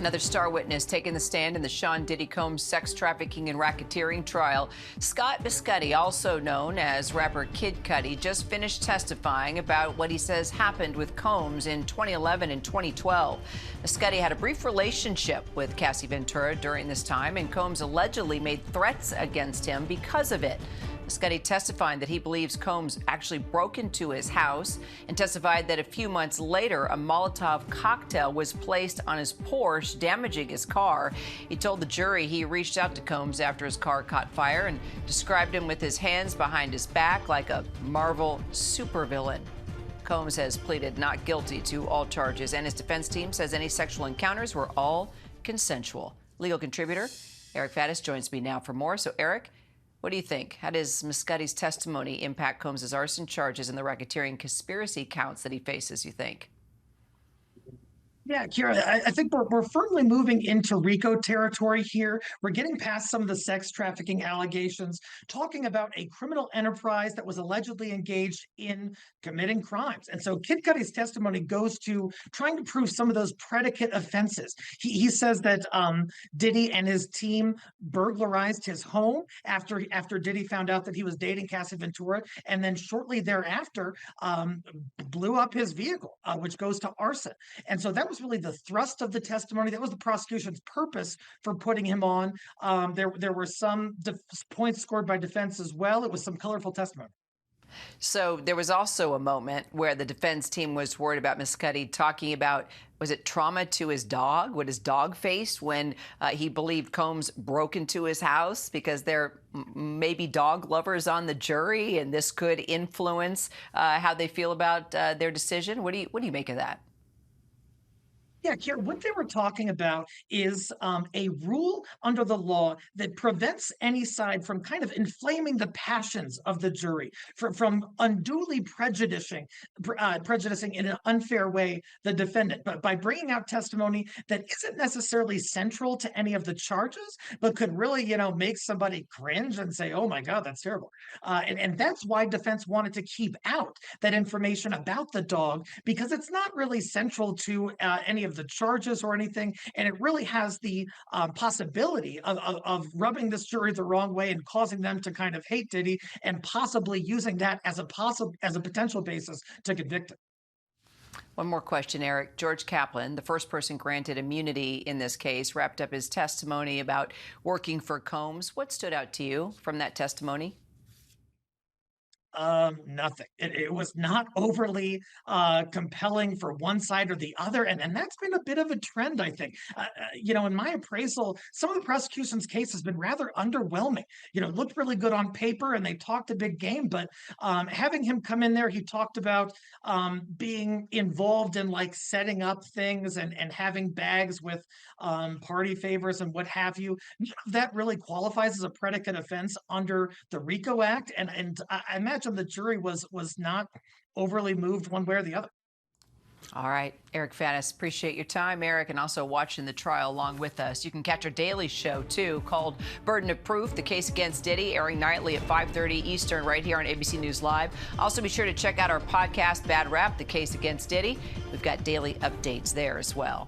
Another star witness taking the stand in the Sean Diddy Combs sex trafficking and racketeering trial. Scott Mescudi, also known as rapper Kid Cudi, just finished testifying about what he says happened with Combs in 2011 and 2012. Mescudi had a brief relationship with Cassie Ventura during this time, and Combs allegedly made threats against him because of it. Mescudi testified that he believes Combs actually broke into his house and testified that a few months later, a Molotov cocktail was placed on his Porsche, damaging his car. He told the jury he reached out to Combs after his car caught fire and described him with his hands behind his back like a Marvel supervillain. Combs has pleaded not guilty to all charges, and his defense team says any sexual encounters were all consensual. Legal contributor Eric Faddis joins me now for more. So, Eric, what do you think? How does Mescudi's testimony impact Combs' arson charges and the racketeering conspiracy counts that he faces, you think? Yeah, Kira, I think we're firmly moving into RICO territory here. We're getting past some of the sex trafficking allegations, talking about a criminal enterprise that was allegedly engaged in committing crimes. And so Kid Cudi's testimony goes to trying to prove some of those predicate offenses. He says that Diddy and his team burglarized his home after Diddy found out that he was dating Cassie Ventura, and then shortly thereafter blew up his vehicle, which goes to arson. And so that was really the thrust of the testimony. That was the prosecution's purpose for putting him on. There were some points scored by defense as well. It was some colorful testimony. So there was also a moment where the defense team was worried about Mescudi talking about, was it trauma to his dog, what his dog faced when he believed Combs broke into his house, because there may be dog lovers on the jury, and this could influence how they feel about their decision. What do you make of that? Yeah, Kier, what they were talking about is a rule under the law that prevents any side from kind of inflaming the passions of the jury, from unduly prejudicing in an unfair way the defendant, but by bringing out testimony that isn't necessarily central to any of the charges, but could really, make somebody cringe and say, "Oh my God, that's terrible." And that's why defense wanted to keep out that information about the dog, because it's not really central to any of the charges or anything, and it really has the possibility of rubbing this jury the wrong way and causing them to kind of hate Diddy, and possibly using that as a potential basis to convict him. One more question, Eric. George Kaplan, the first person granted immunity in this case, wrapped up his testimony about working for Combs. What stood out to you from that testimony? Nothing. It was not overly compelling for one side or the other, and that's been a bit of a trend, I think. In my appraisal, some of the prosecution's case has been rather underwhelming. Looked really good on paper, and they talked a big game, but having him come in there, he talked about being involved in like setting up things and having bags with party favors and what have you. None of that really qualifies as a predicate offense under the RICO Act, and I imagine the jury was not overly moved one way or the other. All right, Eric Faddis, appreciate your time, Eric, and also watching the trial along with us. You can catch our daily show, too, called Burden of Proof, the case against Diddy, airing nightly at 5:30 Eastern right here on ABC News Live. Also, be sure to check out our podcast, Bad Rap, the case against Diddy. We've got daily updates there as well.